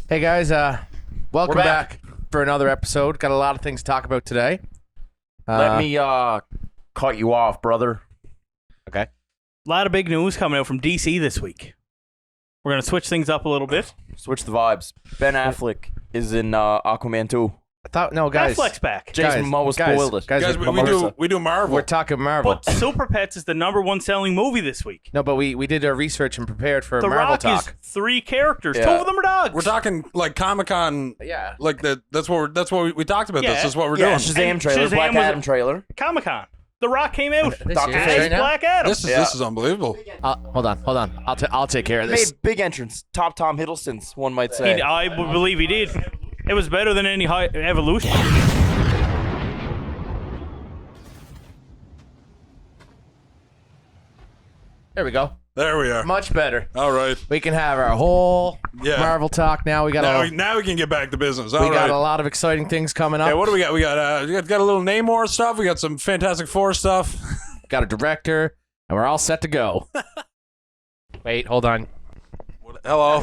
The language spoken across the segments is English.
Hey guys, welcome We're back for another episode. Got a lot of things to talk about today. Let me cut you off, brother. Okay. A lot of big news coming out from DC this week. We're going to switch things up a little bit. Switch the vibes. Ben Affleck is in Aquaman 2. I thought guys. Affleck's back. Jason Momoa spoiled it. Guys, we do Marvel. we're talking Marvel. But Super Pets is the #1 selling movie this week. No, but we did our research and prepared for The Marvel Rock talk. is 3 characters. Yeah. 2 of them are dogs. We're talking like Comic-Con. Yeah. Like that's what we talked about. Yeah. This is what we're Yeah, doing. Shazam And trailer, Shazam Black was- Adam trailer. Comic-Con. The Rock came out This Doctor year, Strange right as now? Black Adam. This is unbelievable. Hold on. I'll take care of this. Made big entrance. Top Tom Hiddleston's, one might say. I would believe he did. It was better than any Evolution. There we go. There we are. Much better. All right. We can have our whole Yeah. Marvel talk now. We got Now we can get back to business. we All got right. a lot of exciting things coming up. Yeah, what do we got? We got a little Namor stuff. We got some Fantastic Four stuff. Got a director, and we're all set to go. Wait, hold on. Hello.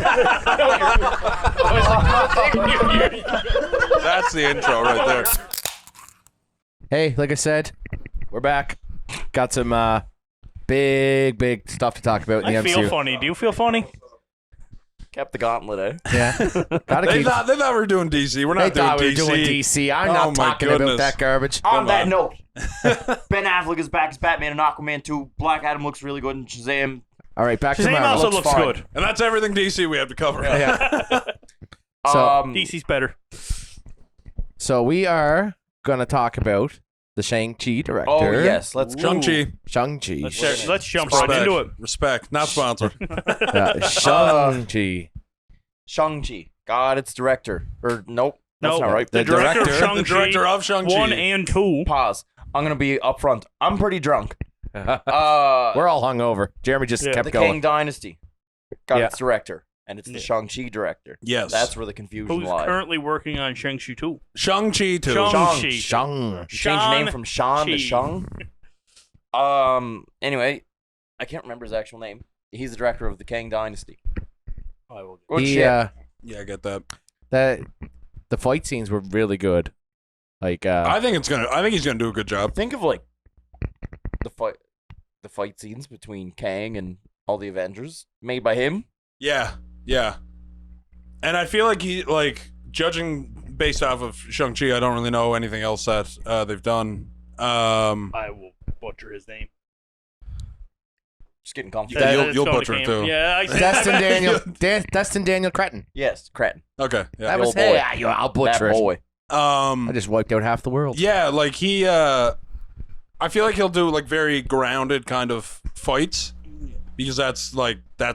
That's the intro right there. Hey, like I said, we're back. Got some big stuff to talk about in the I feel MCU. funny. Do you feel funny? Kept the gauntlet, eh? Yeah, gotta They keep. thought we were doing DC. We're They not doing thought we were DC. doing DC. I'm Oh not my talking about goodness. that garbage. On that on. note, Ben Affleck is back as Batman in Aquaman 2. Black Adam looks really good in Shazam. All right, back to Shazam Marvel. also looks looks fine. good. And that's everything DC we have to cover. Yeah. So- DC's better. So we are gonna talk about the Shang-Chi director. Oh, yes. Let's go. Shang-Chi. Shang-Chi. Let's jump right Respect. into it. Respect. Not sponsored. Shang-Chi. Shang-Chi. God, it's director. Or, nope. That's No, not right. The director of Shang-Chi, The director of Shang-Chi. 1 and 2. Pause. I'm going to be upfront. I'm pretty drunk. We're all hungover. Jeremy just Yeah. kept The going. Kang Dynasty got Yeah. its director. And it's the Shang-Chi director. Yes. That's where the confusion Who's lies. currently working on Shang-Chi 2? Shang-Chi too. Shang-Chi. Shang. He changed the name from Sean to Shang-Chi. Shang. Anyway, I can't remember his actual name. He's the director of the Kang Dynasty. I will Good He, shit. Yeah, I get that. the fight scenes were really good. Like I think he's gonna do a good job. Think of like the fight scenes between Kang and all the Avengers made by him. Yeah. And I feel like judging based off of Shang-Chi, I don't really know anything else that they've done. I will butcher his name. Just getting comfortable. Yeah, It's you'll gonna butcher it come- too. Yeah, I said Destin Daniel Cretton. Yes, Cretton. Okay. Yeah. That was old boy. hey, I'll butcher That it. boy. I just wiped out half the world. Yeah, like he I feel like he'll do like very grounded kind of fights because that's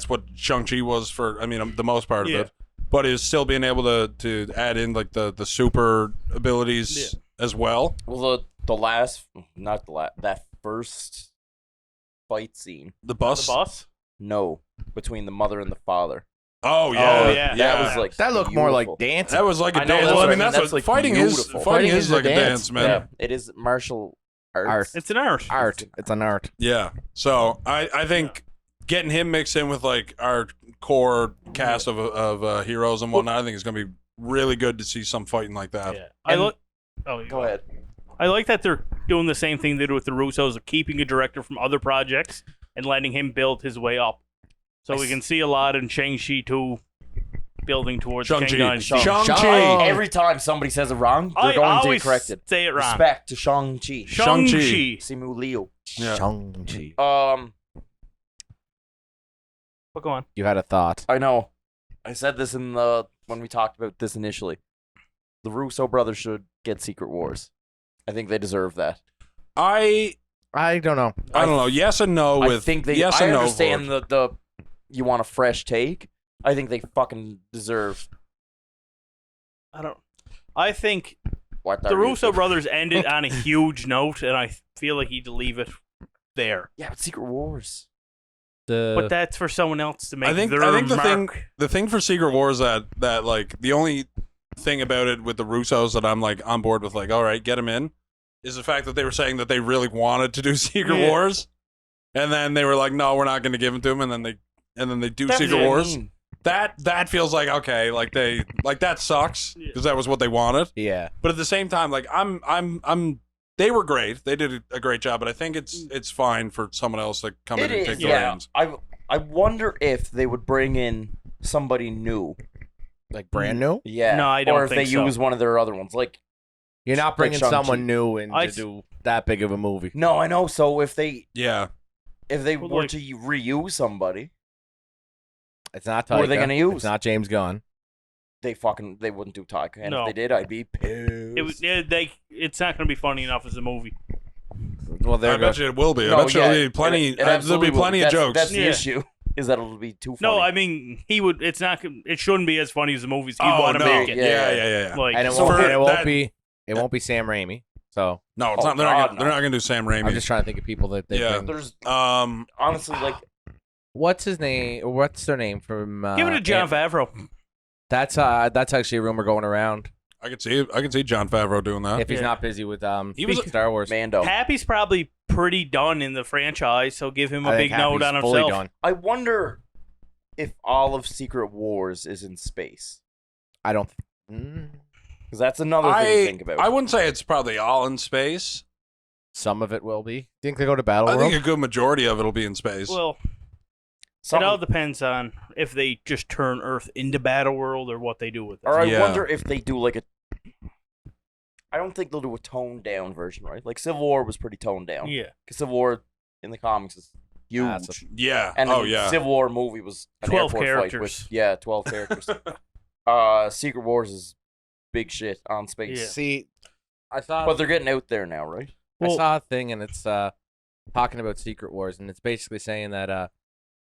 what Shang-Chi was for the most part of Yeah. it. But is still being able to add in like the super abilities as well. Well, that first fight scene. The bus. The boss? No, between the mother and the father. Oh yeah. Oh, yeah. That was like That looked more like beautiful. dancing. That was like a I know, dance. that's Well, I what mean, I mean. that's That's, what like, fighting beautiful. is. Fighting is a like a dance, man. Yeah, it is martial arts. It's an art. art. It's an art. Yeah. So I think getting him mixed in with like our core cast of heroes and whatnot, I think it's gonna be really good to see some fighting like that. Yeah. Go ahead. I like that they're doing the same thing they did with the Russos of keeping a director from other projects and letting him build his way up. So we can see a lot in Shang-Chi 2 building towards the Kang Shang-Chi. Dynasty. Shang-Chi. Every time somebody says it wrong, I they're going to always get corrected. say it wrong. Respect to Shang-Chi. Shang-Chi. Simu Liu. Yeah. Shang-Chi. But go on. You had a thought. I know. I said this when we talked about this initially. The Russo brothers should get Secret Wars. I think they deserve that. I don't know. don't know. Yes and no. I think they. yes I and no. understand for it. the you want a fresh take. I think they fucking deserve I think what the Russo brothers ended on a huge note, and I feel like you need to leave it there. Yeah, but Secret Wars. But that's for someone else to make I think their the thing for Secret Wars that like the only thing about it with the Russos that I'm like on board with, like, all right, get them in, is the fact that they were saying that they really wanted to do Secret Yeah. Wars, and then they were like, no, we're not going to give them to them, and then they do That's Secret what I Wars. mean. that feels like okay, like that sucks because that was what they wanted. Yeah. But at the same time, like I'm they were great. They did a great job, but I think it's fine for someone else to come in and take the reins. I wonder if they would bring in somebody new. Like brand new? Yeah. No, I don't Or if think they so. use one of their other ones. Like, You're not bringing Shang-Chi. someone new in I to s- do that big of a movie. no, I know. So if they Yeah. Well, were like- to reuse somebody, It's not Who Taika. are they gonna use? It's not James Gunn. they wouldn't do Taika. And No. if they did, I'd be pissed. It's not going to be funny enough as a movie. Well, I there bet goes. you it will be. I No, bet you yeah, there'll be plenty. it There'll absolutely be plenty will. of jokes. That's the Yeah. issue. Is that it'll be too funny. No, I mean he would. It's not. It shouldn't be as funny as the movies. He'd Oh want no! to make it. Yeah. Like And it So won't, for and it won't that- be. It won't be Sam Raimi. So No, it's Oh, not. They're God, not. no. They're not going to do Sam Raimi. I'm just trying to think of people that they Yeah. bring. there's Um. honestly like What's his name? What's their name from? give it to John Ant- Favreau. That's actually a rumor going around. I could see John Favreau doing that. If he's Yeah. not busy with He was- Star Wars. Mando. Happy's probably pretty done in the franchise, so give him a I big think note Happy's on fully himself. done. I wonder if all of Secret Wars is in space. I don't. Because that's another thing to think about. I wouldn't say it's probably all in space. Some of it will be. Think they go to Battle I World? think a good majority of it will be in space. Well, Some- it all depends on if they just turn Earth into Battle World or what they do with it. or I Yeah. wonder if they do like a. I don't think they'll do a toned down version, right? Like Civil War was pretty toned down. Yeah, Because Civil War in the comics is huge. Massive. yeah. And oh the yeah. Civil War movie was an 12 airport fight characters. with 12 characters. Secret Wars is big shit on space. Yeah. See, I saw. But they're getting out there now, right? I Well- saw a thing, and it's talking about Secret Wars, and it's basically saying that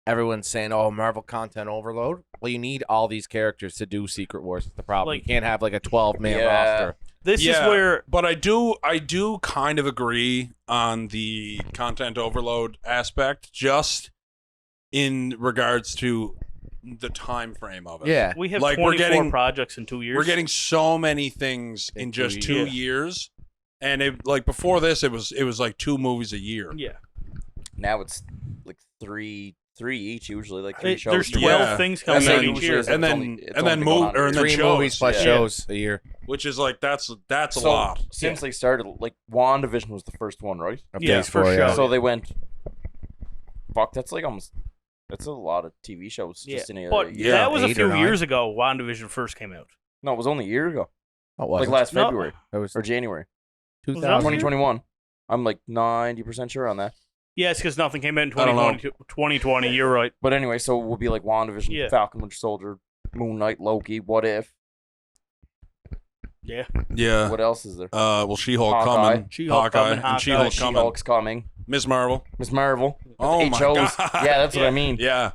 everyone's saying, "Oh, Marvel content overload." Well, you need all these characters to do Secret Wars. It's the problem. Like- You can't have like a 12-man Yeah. roster. this Yeah. is where But I do kind of agree on the content overload aspect, just in regards to the time frame of it. Yeah, we have Like, 24 we're getting- projects in 2 years. We're getting so many things in In just 2 2 years. years. And it like before this it was like 2 movies a year. yeah. Now it's like three each usually, like 3 shows. There's a 12 year. Yeah. things And coming then out each usually year. it's And then only- it's and then only been move on or and then 3 shows, movies plus yeah. shows a year which is like that's a So, lot. Since they started, like WandaVision was the first one, right? of Yeah, Phase for 4, sure. yeah. So they went. Fuck, that's like almost. That's a lot of TV shows Yeah, just in a but year. that was a 8 or few 9. years ago. WandaVision first came out. No, it was only a year ago. Oh, it Like wasn't. last No. February It was or January. 2000. that 2021. I'm like 90% sure on that. Yes, because nothing came out in I don't know. 2020. You're right. But anyway, so it will be like WandaVision, Yeah. Falcon, Winter Soldier, Moon Knight, Loki. What if? Yeah. Yeah. What else is there? Well, She-Hulk Hawkeye. coming, She-Hulk coming, and Hawkeye, She-Hulk coming, She-Hulk's coming. Miss Marvel. Miss Marvel. Oh 8 my shows. god. Yeah, that's what Yeah. I mean. Yeah.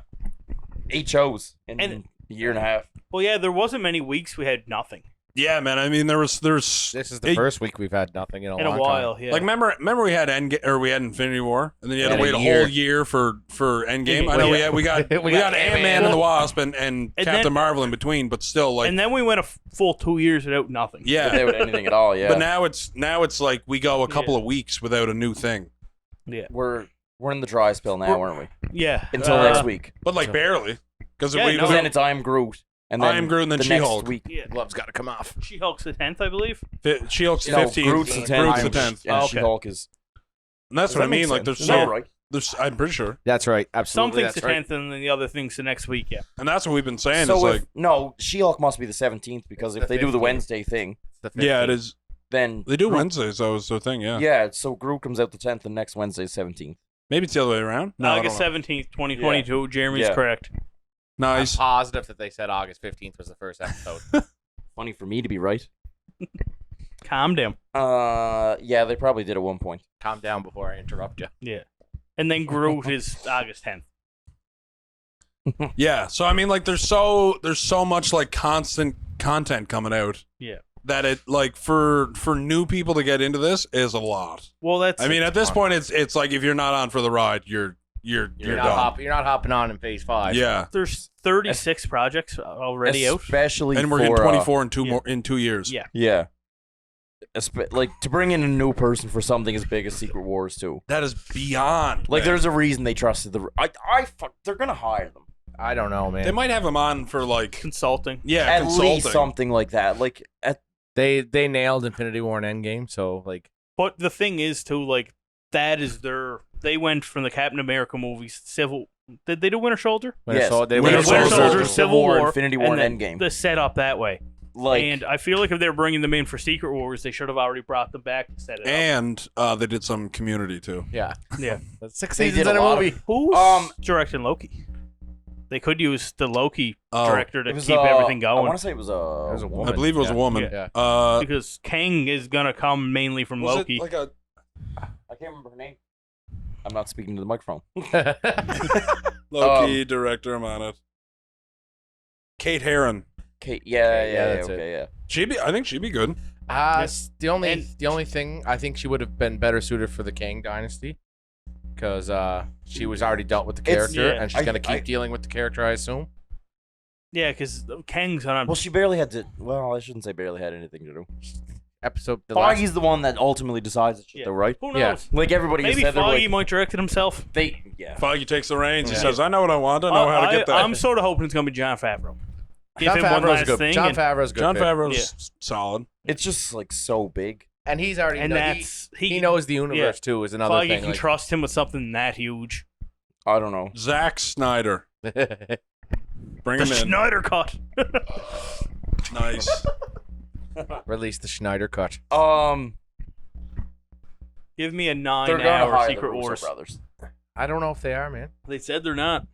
8 shows in And- a year and a half. Well, yeah, there wasn't many weeks we had nothing Yeah, man. I mean, there's This is the It- first week we've had nothing in a in long a while. Yeah. like remember we had we had Infinity War, and then you had Yeah, to wait a a year. whole year for Endgame. I Well, know yeah. we got We got Ant-Man and the Wasp and And Captain then- Marvel in between, but still like and then we went a full 2 years without nothing. yeah. Without anything at all, yeah. But now it's like we go a couple of weeks without a new thing, Yeah. we're in the dry spell now, aren't we? Yeah. Until next week. but like barely because Yeah, we no. Because then it's I Am Groot. And I then Am Groot and then the She-Hulk. next week. Yeah. Gloves got to come off. She-Hulk's the 10th, I believe. She-Hulk's No, 15th. Groot's the 10th. Groot's the and 10th. And Oh, okay. She-Hulk is. And that's Does what I that make mean. Like sense? there's Is so that right? there's I'm pretty sure, That's right. Some Absolutely. things the That's right. 10th, and then the other things the next week. Yeah. and that's what we've been saying. So is if like no, She-Hulk must be the 17th because It's if the they do the 15th. Wednesday thing, It's the yeah, it 15th. is. then They do Groot- Wednesdays, so it's the thing. Yeah. Yeah, so Groot comes out the 10th, and next Wednesday is 17th. Maybe it's the other way around. No, I August don't know. 17th, 2022. Jeremy's Yeah. correct. Nice. I'm positive that they said August 15th was the first episode. Funny for me to be right. Calm down. Yeah, they probably did at one point. Calm down before I interrupt you. Yeah. And then Groot is August 10th. Yeah. So I mean, like, there's so much like constant content coming out. Yeah. That it like for new people to get into this is a lot. Well, that's. I mean, at this point, it's like if you're not on for the ride, you're You're done. you're not hopping on in Phase 5. Yeah. there's 36 projects already out. Especially And we're for, getting 24 in two yeah. more in 2 years. Yeah. Yeah. Like, to bring in a new person for something as big as Secret Wars, too. That is beyond. Like, man. there's a reason they trusted the. They're gonna hire them. I don't know, man. They might have him on for like Consulting. At consulting. least something like that. Like They nailed Infinity War and Endgame, so like But the thing is, too, like, that is their... They went from the Captain America movies, Did they do Winter Soldier? Yes. They Winter Winter Winter Soldier, Soldier, Civil War, Infinity War, and then Endgame. The setup that way. like And I feel like if they were bringing them in for Secret Wars, they should have already brought them back to set it up. And they did some Community too. Yeah. Yeah. That's 6 They seasons did in a a lot movie. Who's directing Loki? They could use the Loki Oh. director to it was, keep everything I going. want to say it was It was a woman. I believe it was a woman. Yeah. Because Kang is going to come mainly from Was Loki. it like a I can't remember her name. I'm not speaking to the microphone. Loki director? I'm on it. Kate Herron. Kate, yeah, that's okay, yeah. I think she'd be good. The only And- the only thing I think she would have been better suited for the Kang Dynasty, because she was already dealt with the It's- character, yeah. and she's gonna keep I- dealing with the character, I assume. Yeah, because Kang's on. Well, she barely had to. Well, I shouldn't say barely had anything to do. The last, Foggy's the one that ultimately decides it, Yeah. though, right? Who Yeah. knows? Like everybody Maybe said, Foggy might direct it himself. Foggy takes the reins. He Yeah. says, "I know what I want. I know how to get that." I'm sort of hoping it's going to be John Favreau. Give John him one Favreau's last good. thing. John and, Favreau's good. John pick. Favreau's solid. It's just like so big. and he's already and know, that's he knows the universe too. Is another Foggy thing. can like- trust him with something that huge. I don't know. Zack Snyder. Bring The him in. Schneider cut. Nice. Release the Schneider cut. Give me a They're gonna 9-hour hire Secret the Russo Wars. brothers. I don't know if they are, man. They said they're not.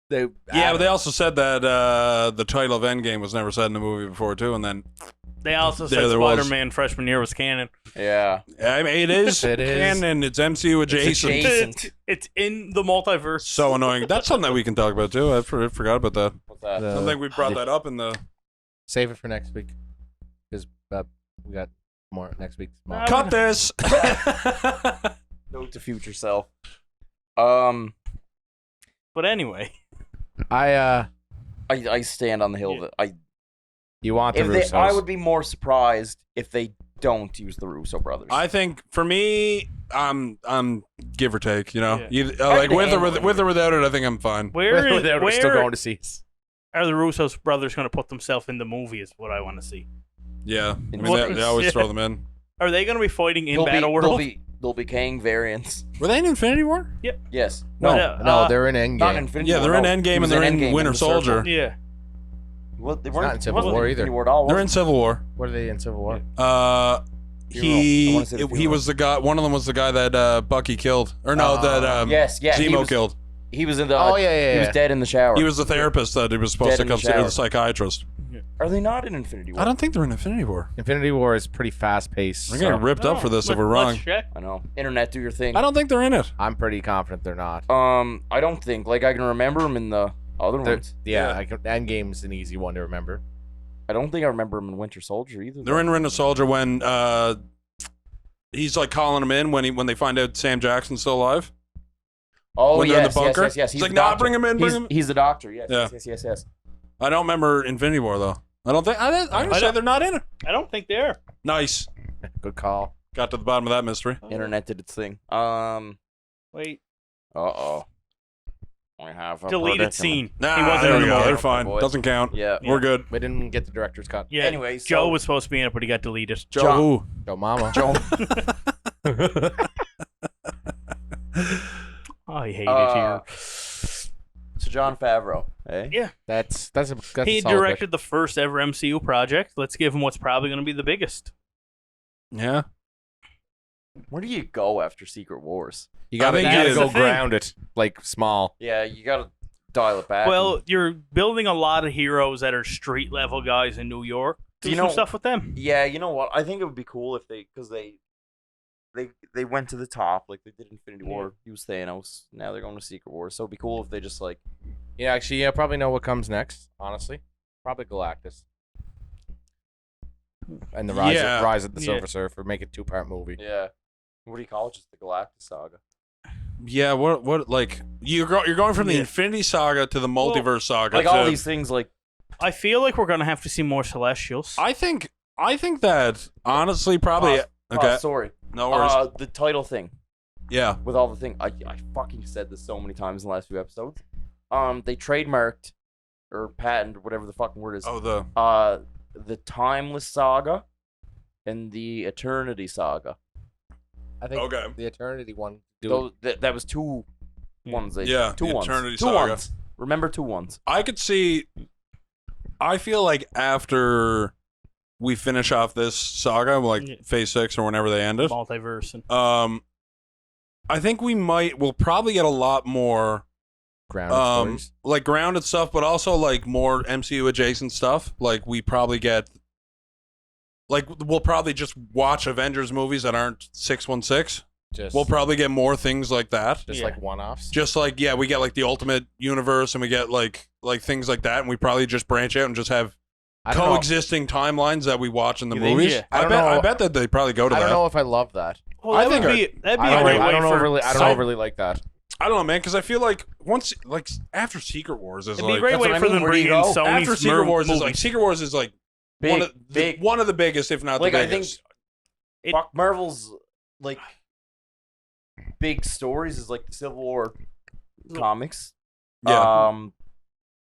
They Yeah, but they also said that the title of Endgame was never said in the movie before too, and then They also There said was. Spider-Man freshman year was canon. Yeah. I mean, it is It is. canon. It's MCU adjacent. adjacent. It's in the multiverse. So annoying. That's something that we can talk about too. I forgot about that. What's that? The- I don't think we brought that up in the. Save it for next week, because we got more next week. Uh, Cut this. Note to future self. Um, But anyway, I I stand on the hill that you want the if they, Russos? I would be more surprised if they don't use the Russo brothers. I think for me, I'm give or take. You know, Yeah. like can with or handle with or without it, I think I'm fine. where We're still going to see. are the Russos brothers going to put themselves in the movie is what I want to see. Yeah, I mean What- they always Yeah. throw them in. Are they going to be fighting in They'll Battle be, World? They'll be Kang variants. Were they in Infinity War? Yes. No, Yeah, no, they're in Endgame. Not Infinity Yeah, War. they're in no. Endgame He and was they're in Endgame Winter the Circle. Soldier. Yeah. Well, they not weren't in Civil wasn't War Infinity either. War at all, They're was in it? Civil War. What are they in Civil War? Hero. I He wanna say the he hero. was the guy. One of them was the guy that Bucky killed, or no, that Yes, yeah. Zemo killed. He was in the. Oh, yeah, He was yeah. dead in the shower. He was the therapist that he was supposed Dead to in the come see, or shower. the psychiatrist. Are they not in Infinity War? I don't think they're in Infinity War. Infinity War is pretty fast paced. We're getting ripped up for this if we're Let's wrong. check. I know. Internet, do your thing. I don't think they're in it. I'm pretty confident they're not. I don't think. Like, I can remember him in the other They're- ones. yeah, Yeah. Endgame's an easy one to remember. I don't think I remember him in Winter Soldier either. They're in Winter Soldier when he's like calling him in when they find out Sam Jackson's still alive. Oh, when they're in yes, the bunker? yes, yes. He's He's like, the "Nah, doctor. bring him in, bring he's, him." He's the doctor. Yes, Yeah. yes. I don't remember Infinity War though. I don't think. I'm gonna say don't- they're not in it. I don't think they are. Nice. Good call. Got to the bottom of that mystery. Internet did its thing. Wait. Uh-oh. I have a Deleted predicament. scene. Nah, he wasn't there in we the go. movie. They're fine. boys. Doesn't count. Yeah. We're good. We didn't get the director's cut. Yeah. Anyway, Joe so- was supposed to be in it, but he got deleted. Joe John- who? Go Mama. Joe. I hate Uh, it So John Favreau, eh? here. that's a He a solid directed the first ever MCU project. Let's give him what's probably going to be the biggest. Yeah. Where do you go after Secret Wars? pick. You gotta, I think you gotta it's go the thing. ground it like small. Yeah, you gotta dial it back. Well, you're building a lot of heroes that are street level guys in New York. Do You some know- stuff with them. yeah, you know what? I think it would be cool if because they went to the top like they did Infinity War. Use Thanos. Now they're going to Secret Wars. So it'd be cool if they just like. Yeah, actually, I probably know what comes next. Honestly, probably Galactus. And the Yeah. rise of the Yeah. Silver Surfer. Make it 2-part movie. Yeah. What do you call it? Just the Galactus Saga. Yeah. What like you're going from the Yeah. Infinity Saga to the multiverse saga. Like all to- these things, like I feel like we're going to have to see more Celestials. I think that honestly probably okay. sorry. No worries. The title thing Yeah. with all the thing. I fucking said this so many times in the last few episodes. They trademarked or patent, whatever the fucking word is. Oh, the The Timeless Saga and the Eternity Saga. I think okay. the Eternity one. That was two ones. Yeah, two the ones. Eternity two Saga. ones. Remember 2 ones. I could see. I feel like after we finish off this saga, like Phase 6 or whenever they end it, Multiverse. I think we'll probably get a lot more grounded stories. like grounded stuff, but also like more MCU adjacent stuff. Like we probably get, like we'll probably just watch Avengers movies that aren't 616. We'll probably get more things like that. Just like one-offs. Just like we get like the Ultimate Universe, and we get like things like that, and we probably just branch out and just have coexisting timelines that we watch in the movies. Yeah. I bet that they probably go to that. I don't know if I love that. Well, I that'd think be a great I way don't for overly. I don't overly like that. I don't know, man, because I feel like once, like after Secret Wars is It'd be a like great that's way what I for mean, them where do you bringing go? Sony's after Secret Wars movies. is like Secret Wars is like Big, one of the biggest, if not like the I think biggest. fuck Marvel's like big stories is like the Civil War comics. Yeah.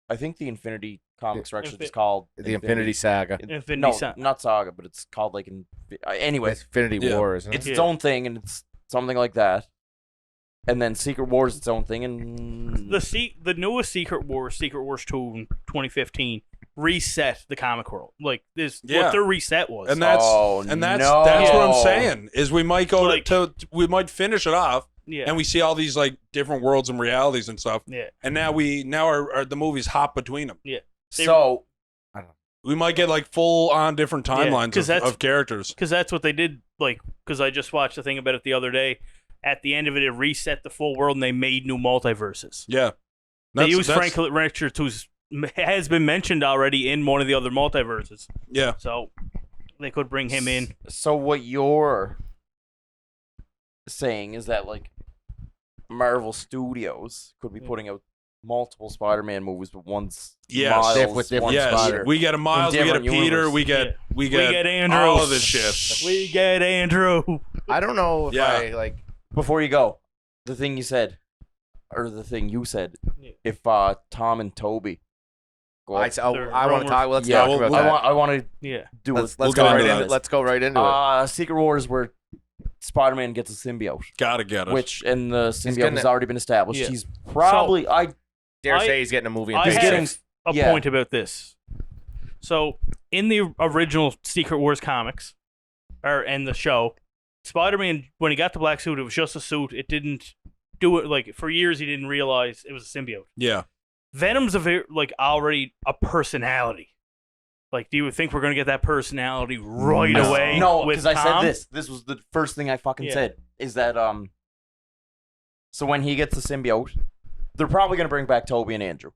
I think the Infinity comics are actually Infi- just called The Infinity Saga. Infinity no, Saga. not Saga, but it's called like anyway. Infinity Yeah. War, isn't It's it? its own thing, and it's something like that. And then Secret Wars its own thing, and The newest Secret Wars 2 in 2015, reset the comic world. Like this, Yeah. what their reset was. And that's Oh, that's no. what I'm saying is we might go Like- we might finish it off, yeah, and we see all these like different worlds and realities and stuff, yeah, and now our the movies hop between them. They- so We might get like full on different timelines 'cause that's- of characters. because that's what they did. Like, because I just watched a thing about it the other day. At the end of it, it reset the full world, and they made new multiverses. Yeah, They used Frank Richards, who's has been mentioned already in one of the other multiverses. Yeah, So they could bring him in. So what you're saying is that like Marvel Studios could be putting out multiple Spider-Man movies, but one's Yes. Miles, With different one's yes. Spider. We get a Miles, we get a different Peter, universe. we get We get Andrew. all of this shit. We get Andrew. I don't know if Yeah. I like. Before you go, the thing you said, or the thing you said, Yeah. if Tom and Toby go I up, want to talk. Let's yeah, talk about I that. want to Yeah. do Let's it. go get right into into. that. Let's go right into it. Secret Wars where Spider-Man gets a symbiote, Gotta get it. which and the symbiote gonna- has already been established. Yeah. He's probably Dare I- say he's getting a movie in I Phase have getting- 6. a Yeah. point about this. So, in the original Secret Wars comics, and the show, Spider-Man, when he got the black suit, it was just a suit. It didn't do it, like, for years he didn't realize it was a symbiote. Yeah, Venom's already a personality. Like, do you think we're going to get that personality right No. away? no, with because I said Tom? this. This was the first thing I fucking Yeah. said. Is that so when he gets the symbiote, they're probably gonna bring back Toby and Andrew.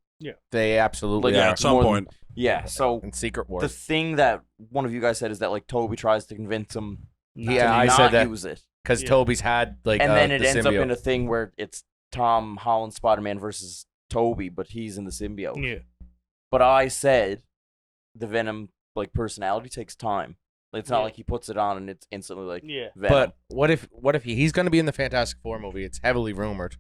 They absolutely Like, yeah. are. At some more than- point, Yeah. So In Secret the Wars. thing that one of you guys said is that like Toby tries to convince him Yeah, to I not said that use it, because Yeah. Toby's had like. and then it the ends up symbiote. in a thing where it's Tom Holland Spider-Man versus Toby, but he's in the symbiote. Yeah. But I said the Venom like personality takes time. Like, it's not Yeah. like he puts it on and it's instantly like Yeah. Venom. But what if he's going to be in the Fantastic Four movie? It's heavily rumored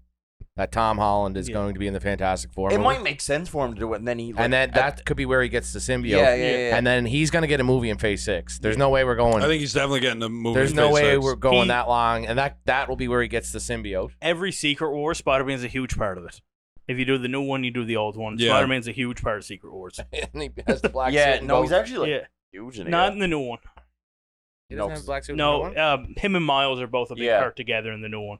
that Tom Holland is Yeah. going to be in the Fantastic Four it movie. might make sense for him to do it, and then he like, and then that could be where he gets the symbiote. yeah. And then he's going to get a movie in Phase 6. There's no way we're going. I think he's definitely getting a movie. There's in no Phase way 6. we're going He- that long, and that will be where he gets the symbiote. Every Secret Wars, Spider-Man's a huge part of it. If you do the new one, you do the old one. Yeah. Spider-Man's a huge part of Secret Wars. And he has the black yeah, suit. and no, goes- he's actually like Yeah. huge in it. Not yeah. in the new one. He doesn't no, have the black suit. in the No, one? him and Miles are both a big Yeah. part together in the new one.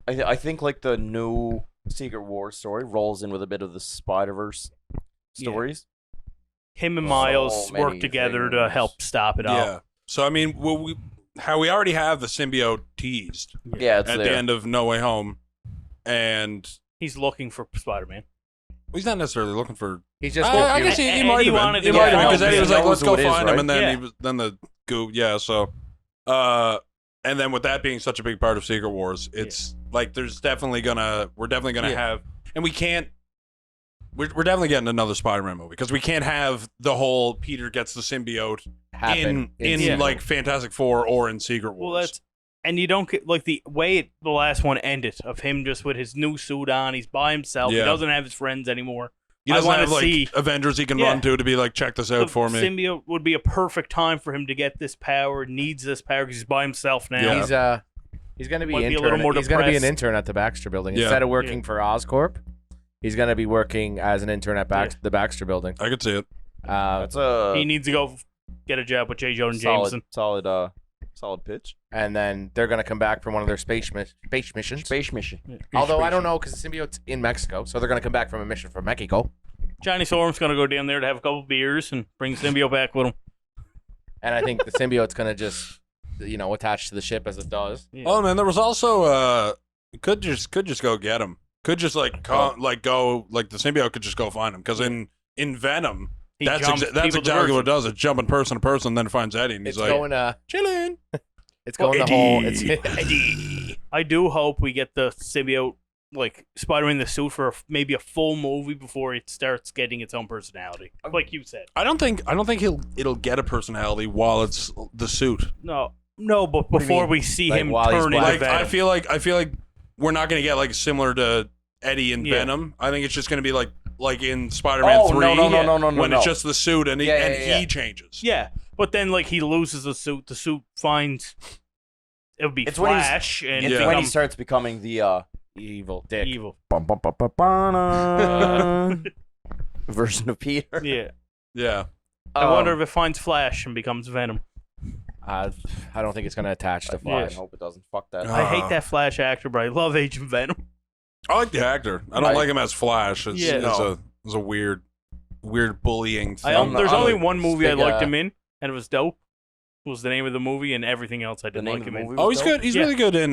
I think like the new Secret Wars story rolls in with a bit of the Spider-Verse stories. Him and So Miles many work together to things. help stop it all. Yeah. So I mean, how we already have the symbiote teased Yeah, it's at there. the end of No Way Home, and He's looking for Spider-Man. he's not necessarily looking for. He's just. I guess And he he might have wanted been. to He get might have help because then he was because like, he "Let's knows go who it is, find him," right? and then Yeah. he was then the goo. Yeah. So, and then with that being such a big part of Secret Wars, it's like we're definitely gonna Yeah. have, and we can't. We're definitely getting another Spider-Man movie because we can't have the whole Peter gets the symbiote happen in Yeah. like Fantastic Four or in Secret Wars. Well, and you don't get like the way the last one ended of him just with his new suit on. He's by himself. Yeah. He doesn't have his friends anymore. He I doesn't want have to like see Avengers he can Yeah. run to be like, check this out the for me. symbiote would be a perfect time for him to get this power. Needs this power because he's by himself now. Yeah. He's gonna be Might be a intern. little more He's gonna be an depressed. intern at the Baxter Building Yeah. instead of working for Oscorp. He's gonna be working as an intern at the Baxter Building. I could see it. That's a He needs to go get a job with J. Jonah Jameson. solid pitch. And then they're gonna come back from one of their space missions. Space mission. Although I don't know because the symbiote's in Mexico, so they're gonna come back from a mission from Mexico. Johnny Storm's gonna go down there to have a couple beers and bring symbiote back with him. And I think the symbiote's gonna just, attach to the ship as it does. Yeah. Oh man, there was also could just go get him. Could just go the symbiote could just go find him because in Venom He that's jumps that's people exactly what it diversion. does. It's jumping person to person, then finds Eddie, and he's It's like going chilling. It's going the whole. It's I do hope we get the symbiote, like Spider-Man in the suit, for maybe a full movie before it starts getting its own personality. Like you said. I don't think it'll get a personality while it's the suit. No, but do you before mean? we see Like, him while he's turn into black? Like Venom. I feel like we're not gonna get like similar to Eddie and Yeah. Venom. I think it's just gonna be like in Spider-Man Oh, 3 no, when it's just the suit and Yeah, he yeah. changes. Yeah, but then like he loses the suit finds it would be It's when he's- Flash and It's Yeah. when he become starts becoming the evil dick. evil. version of Peter. Yeah, Yeah. I wonder if it finds Flash and becomes Venom. I don't think it's gonna attach to I Flash. hope it doesn't. Fuck that. I hate that Flash actor, but I love Agent Venom. I like the actor. I don't Right. like him as Flash. It's, Yeah. it's a weird bullying thing. There's I'm only a one movie I big, liked him in, and it was dope. Was the name of the movie, and everything else I The didn't name like of him the in. movie. Oh, was he's dope? good. He's Yeah. really good in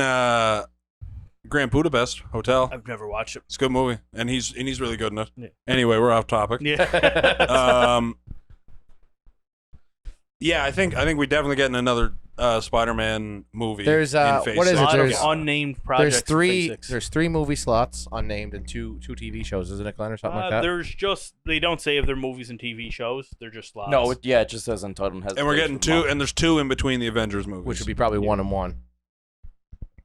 Grand Budapest Hotel. I've never watched it. It's a good movie, and he's really good in it. Yeah. Anyway, we're off topic. Yeah. Yeah, I think we definitely getting another Spider-Man movie. There's, in Phase what is a it? lot There's- of unnamed projects. There's in three. Phase 6. There's 3 movie slots unnamed and two TV shows, isn't it, Glenn, or something like that? There's just they don't say if they're movies and TV shows. They're just slots. No, it just says Untitled. and we're getting 2, and there's 2 in between the Avengers movies. Which would be probably 1 and 1.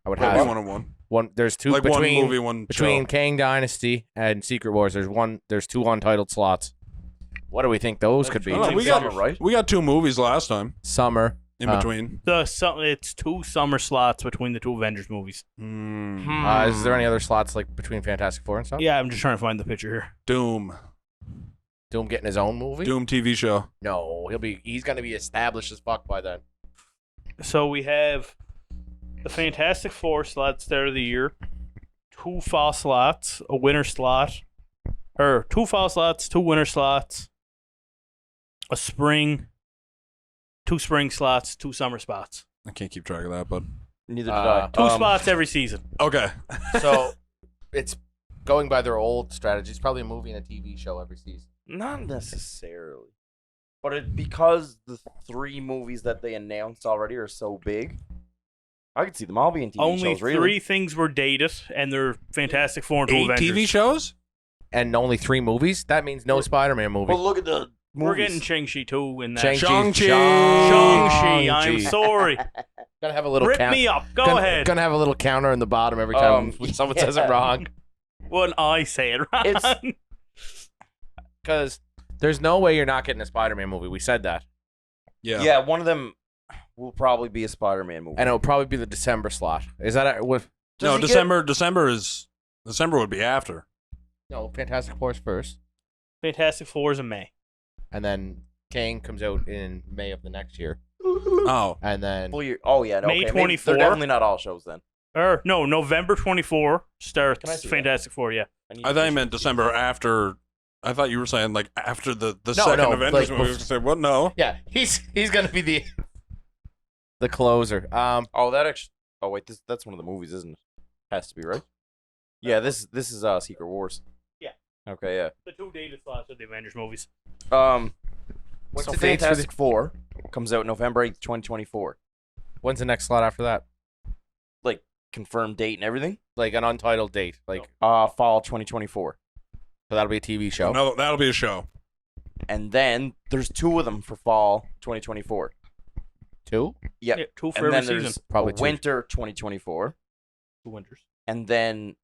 I would Maybe have 1 and 1. one. There's 2 Like between one movie, one between show. Kang Dynasty and Secret Wars. There's 2 untitled slots. What do we think those could be? Oh, Like we got summer, right? We got 2 movies last time Summer. in between. It's 2 summer slots between the 2 Avengers movies. Is there any other slots like between Fantastic Four and stuff? Yeah, I'm just trying to find the picture here. Doom Doom getting his own movie? TV show. No, he's gonna be established as fuck by then. So we have the Fantastic Four slot start of the year, 2 fall slots, a winter slot, or 2 fall slots, 2 winter slots, a spring, 2 spring slots, 2 summer spots. I can't keep track of that, but Neither did I. 2 spots every season. okay. So it's going by their old strategy. It's probably a movie and a TV show every season. Not necessarily, but because the 3 movies that they announced already are so big, I could see them all being TV Only shows. 3 Really. things were dated, and they're Fantastic Four and 2 8 Avengers. TV shows? And only 3 movies? That means no Spider-Man movie. But look at the movies. We're getting Shang-Chi too in that. Shang-Chi. Shang-Chi, I'm Shang-Chi. sorry. Gonna have a little Rip count. me up. Go ahead. Gonna have a little counter in the bottom every time someone says it wrong. When I say it wrong. It's- Because there's no way you're not getting a Spider-Man movie. We said that. Yeah. Yeah, one of them will probably be a Spider-Man movie. And it'll probably be the December slot. Is that what? No, Does he get- December would be after. No, Fantastic Four's first. Fantastic Four is in May. And then Kang comes out in May of the next year. Oh. And then Full year. Oh yeah, May okay. 24. They're definitely not all shows then. Or no, November 24 Can I starts see that? Fantastic Four. Yeah, I thought you meant December after. I thought you were saying like after the No, second no, Avengers like, movie. I was gonna say, what? No. yeah, he's gonna be the closer. Oh, that actually. Oh wait, that's one of the movies, isn't it? Has to be right. Yeah, this is Secret Wars. Yeah. Okay, yeah. the 2 dated slots of the Avengers movies. What's So the dates for Fantastic Four comes out November 8th, 2024. When's the next slot after that? Like confirmed date and everything. Like an untitled date. Like Fall 2024. so that'll be a TV show. No, that'll be a show. And then there's 2 of them for fall 2024. 2? Yep. Yeah, 2 for And then every there's season. Probably a 2. winter 2024. 2 winters. And then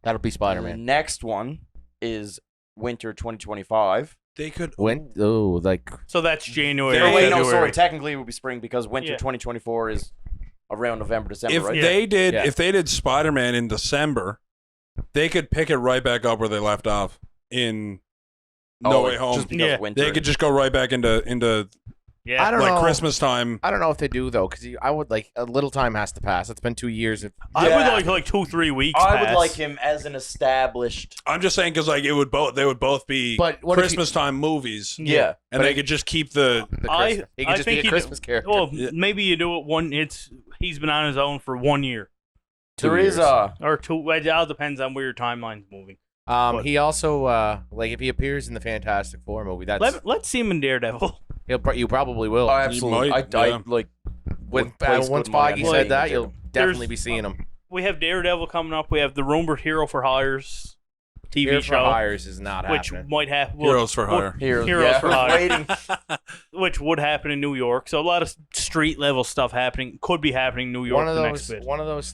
That'll be the Spider-Man. next one is winter 2025. They could So that's January. Oh, wait, no, February. sorry. Technically, it would be spring because winter Yeah. 2024 is around November, December, if right? they did Yeah. if they did Spider-Man in December, they could pick it right back up where they left off in No Way Home. Just because Yeah. of winter. They could just go right back into Yeah. I don't like know. Christmas time. I don't know if they do though, because I would like a little time has to pass. It's been 2 years. I would Yeah. like 2-3 weeks. I would pass. like him as an established. I'm just saying because like they would both be But what if Christmas time movies, Yeah. and But they could just keep the the I- Christmas. He could I just be think a he- Christmas character. Well, Yeah. maybe you do it one. He's been on his own for 1 year 2 There is years. or two. It all depends on where your timeline's moving. He also like if he appears in the Fantastic Four movie, that's Let's see him in Daredevil. you probably will. Oh, absolutely. might, I yeah. like. When place once good money Foggy on said saying that, they you'll did. definitely There's- be seeing him. We have Daredevil coming up. We have the rumored Hero for Hires TV Here for show, Hires is not which happening. might happen. Heroes for Hire. Heroes Heroes for Hire. Waiting. Which would happen in New York. So a lot of street level stuff happening could be happening in New York. One of the next those bit.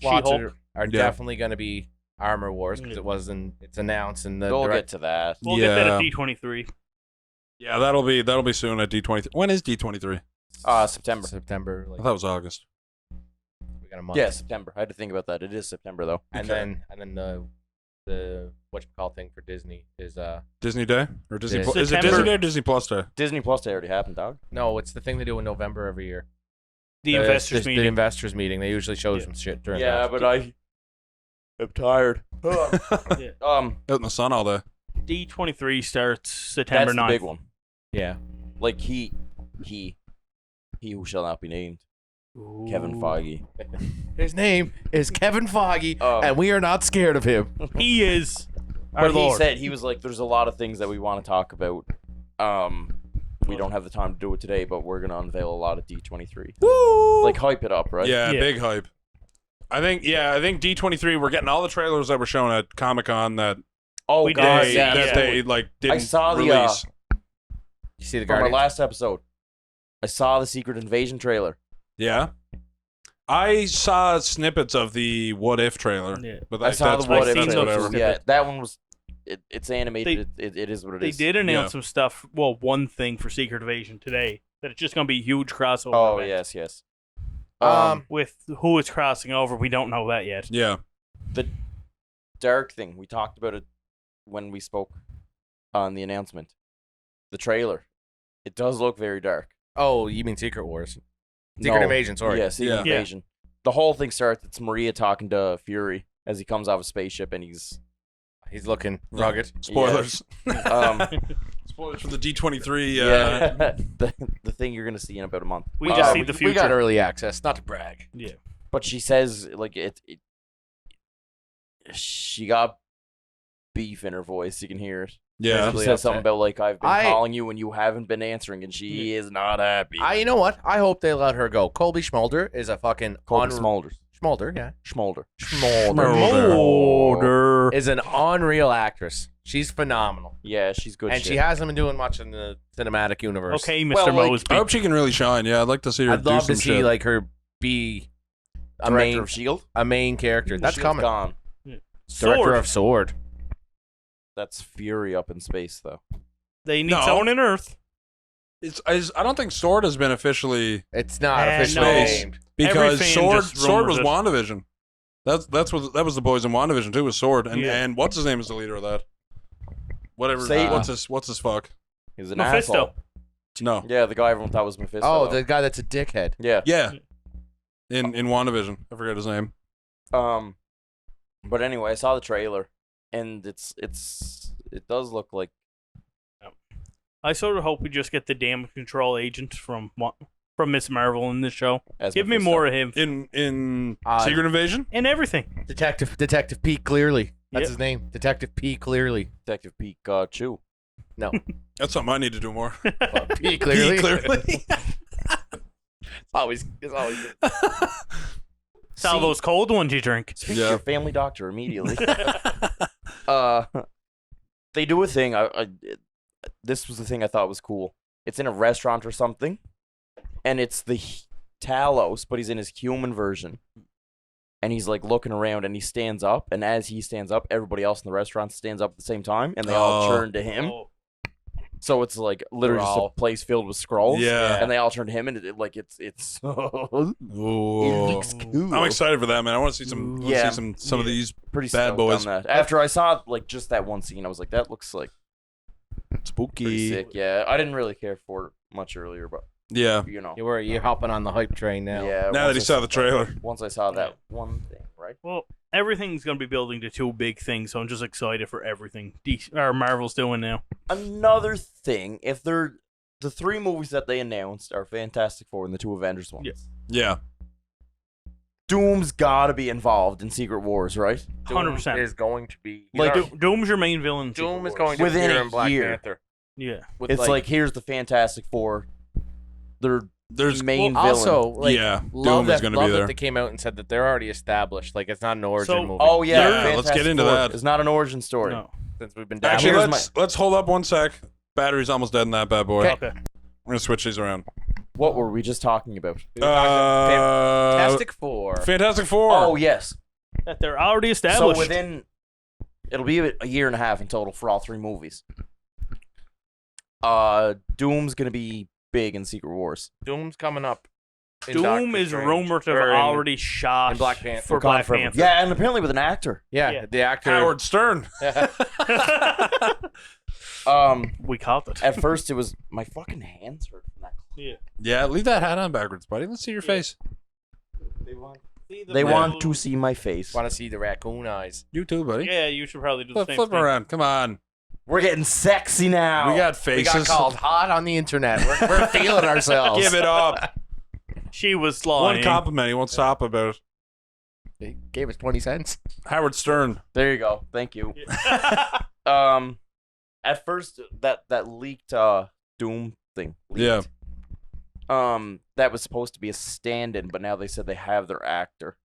slots She-Hulk. are Yeah. definitely going to be Armor Wars because it's announced in the We'll direct- get to that. We'll get that Yeah. at D23. Yeah, that'll be soon at D23. When is D23? September. September. I Like, thought it was August. we got a month. Yeah, September. I had to think about that. It is September though. and Okay. then the whatchamacall thing for Disney is Disney Day or Disney? Yeah. Is it September. Disney Day or Disney Plus Day? Disney Plus Day already happened, dog. no, it's the thing they do in November every year. The investors the meeting. investors meeting. They usually show Yeah. some shit during Yeah, that. but I am tired. Yeah. Out in the sun all day. D23 starts September That's the 9th. big one. Yeah. Like he who shall not be named, Kevin Feige. His name is Kevin Feige, Oh. and we are not scared of him. He is our But he Lord. said he was like, "There's a lot of things that we want to talk about. We don't have the time to do it today, but we're gonna unveil a lot of D23. Like hype it up, right? Yeah, Yeah. big hype. I think D23. We're getting all the trailers that were shown at Comic-Con that Oh We god, did, yeah. that yeah. they like didn't saw the, release. You see the From our Guardians? last episode, I saw the Secret Invasion trailer. Yeah, I saw snippets of the What If trailer, Yeah. but I saw that's the What I've If seen trailer. those whatever. Yeah, that one was. It's animated. It is what it They is. did announce Yeah. some stuff. Well, one thing for Secret Invasion today that it's just going to be a huge crossover. Oh event. yes. With who it's crossing over, we don't know that yet. Yeah, The dark thing, we talked about it when we spoke on the announcement. The trailer, it does look very dark. Oh, you mean Secret Wars? Secret No. Invasion, sorry. Yeah, Secret Yeah. Invasion. The whole thing starts. It's Maria talking to Fury as he comes off a spaceship, and he's He's looking rugged. spoilers. um, Spoilers for the D23. yeah, the thing you're gonna see in about a month. We just see we, the We future. got early access, not to brag. Yeah. But she says like she got beef in her voice. You can hear it. Yeah, She Really says something upset. about like I've been I- calling you and you haven't been answering, and she is not happy. You know what? I hope they let her go. Colby Schmolder is a fucking Colby Smulders. Schmolder, yeah. Schmolder. Older. Is an unreal actress. She's phenomenal. Yeah, she's good. And shit. she hasn't been doing much in the cinematic universe. Okay, Mr. Well, like, Mosby. I hope she can really shine. Yeah, I'd like to see her I'd do love some to see shit. like her be a Director main of Shield. a main character. That's Shield's coming. Gone. Director Sword. of Sword. That's Fury up in space, though. They need No. someone in Earth. I don't think Sword has been officially It's not Eh, officially no. named. because Everything Sword just Sword was rumors it. WandaVision. That was the boys in WandaVision too. Was Sword and Yeah. and what's his name is the leader of that? Whatever. Satan. What's his fuck? He's an Mephisto. asshole. No. Yeah, the guy everyone thought was Mephisto. Oh, though. the guy that's a dickhead. yeah. Yeah. In WandaVision, I forget his name. But anyway, I saw the trailer, and it does look like I sort of hope we just get the damage control agent from Miss Marvel in this show. as Give me Mephisto. more of him In Uh, Secret Invasion. and everything. Detective Pete Clearly. That's Yep. his name. Detective Pete Clearly. Detective Pete Chu. No. That's something I need to do more. Pete Clearly. Clearly. It's always good. Salvo's cold ones you drink. Speak to Yeah. your family doctor immediately. They do a thing. This was the thing I thought was cool. It's in a restaurant or something, and it's the Talos, but he's in his human version, and he's like looking around, and he stands up, and as he stands up, everybody else in the restaurant stands up at the same time, and they all turn to him. Oh. So it's like literally just a place filled with scrolls. Yeah. And they all turn to him, and it's it Ooh. looks cool. I'm excited for that, man. I want to see some. Yeah. See some of these Pretty bad stoked boys. on that. After I saw like just that one scene, I was like, that looks like pretty spooky. sick. Yeah, I didn't really care for it much earlier, but Yeah. you know, You're hopping on the hype train now. yeah. Now that he once I saw the trailer. once I saw that one thing, right? Well, everything's going to be building to two big things, so I'm just excited for everything Marvel's doing now. Another thing, if they're the 3 movies that they announced are Fantastic Four and the 2 Avengers ones. Yes. Yeah. Doom's gotta be involved in Secret Wars, right? 100%. Is going to be Like, Doom's your main villain. in Doom Secret is going Wars. to Within appear a in Black year. Panther. Yeah. With It's like here's the Fantastic Four. Their There's main well, villain. also like yeah. love Doom is that, going to love be that there. they came out and said that they're already established. Like it's not an origin So- movie. Oh yeah, Yeah, Fantastic let's get into Four that. It's not an origin story. No. Since we've been Actually, dabbling. Here's let's hold up one sec. Battery's almost dead in that bad boy. Okay. Okay. We're gonna switch these around. What were we just talking about? Fantastic Four. Fantastic Four. Oh yes. That they're already So established. within, it'll be a year and a half in total for all 3 movies. Doom's gonna be big in Secret Wars. Doom's coming up. in Doom Doctor is Strange. rumored to have Or in- already shot in Black Panther. for Black Confirmed. Panther. Yeah, and apparently with an actor. Yeah, Yeah. the actor. Howard Stern. We caught it. At first, it was my fucking hands hurt from that. Yeah. Yeah, leave that hat on backwards, buddy. Let's see your face. They want to see my face. Want to see the raccoon eyes? You too, buddy. Yeah, you should probably do the Flip same thing. around. Come on. We're getting sexy now. We got We faces. got called hot on the internet. We're feeling ourselves. Give it up. She was lying. One compliment. He won't stop about it. They gave us 20 cents. Howard Stern. There you go. Thank you. At first, that leaked Doom thing. Yeah. That was supposed to be a stand-in, but now they said they have their actor,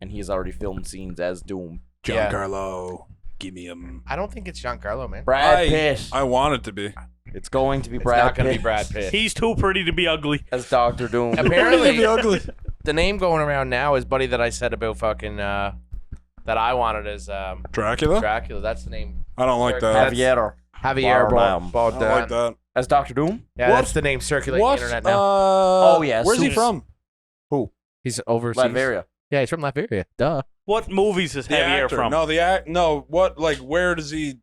and he's already filmed scenes as Doom. Yeah. Giancarlo. Give me him. I don't think it's Giancarlo, man. Brad Pitt. I want it to be. It's going to be It's Brad not going to Pitt be Brad Pitt. He's too pretty to be ugly. as Doctor Doom. Apparently, ugly. the name going around now is buddy that I said about fucking that I wanted as Dracula? Dracula. That's the name. I don't like that. Javier Javier Bardem. I don't like that. as Doctor Doom. Yeah, What? that's the name circulating What? the internet now. Oh, yeah, Where's he Suits. from? He's overseas. Latveria. Yeah, he's from Latveria. Duh. What movies is The Javier actor. from? No, the act. No, what? Like, where does he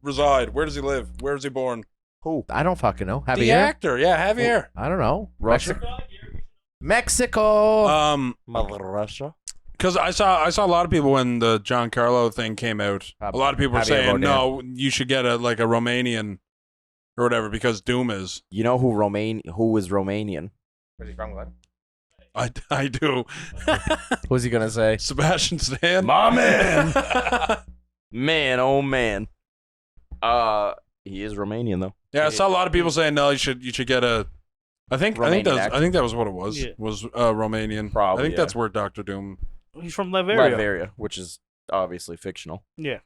reside? Where does he live? Where was he born? Who? I don't fucking know. The Javier? actor. Yeah, Javier. I don't know. Russia. Mexico. Mother Russia. Because I saw a lot of people when the Giancarlo thing came out. A lot of people were Javier saying, Bardem. no, you should get a Romanian or whatever because Doom is. You know who is Romanian? Where's he from, Glenn? I do. Who's he gonna say? Sebastian Stan. My man. Man, oh man. He is Romanian though. Yeah, I saw a lot of people saying no. You should get a. I think Romanian actor. that was what it was. Yeah. Was Romanian. Probably, I think yeah. that's where Doctor Doom. He's from Latveria. Latveria, which is obviously fictional. Yeah.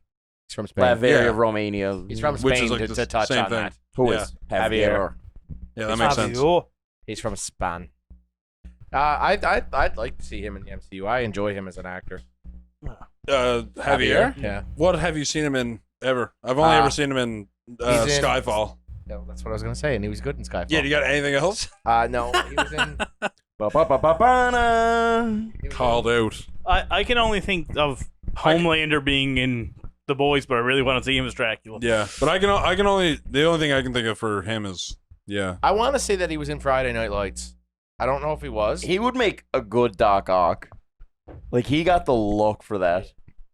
He's from Spain. Latveria, Yeah. Romania. He's from Which Spain is like to the touch same on thing. that. Who Yeah. is Javier. Yeah, that makes sense. Javier. He's from Spain. I'd like to see him in the MCU. I enjoy him as an actor. Javier. Yeah. What have you seen him in ever? I've only ever seen him in he's in- Skyfall. No, that's what I was gonna say, and he was good in Skyfall. Yeah, do you got anything else? No, he was in. Ba-ba-ba-ba-ba-na. he was Called out. I can only think of Homelander being in The Boys, but I really want to see him as Dracula. Yeah, but I can only the only thing I can think of for him is I want to say that he was in Friday Night Lights. I don't know if he was. He would make a good Doc Ock. Like he got the look for that.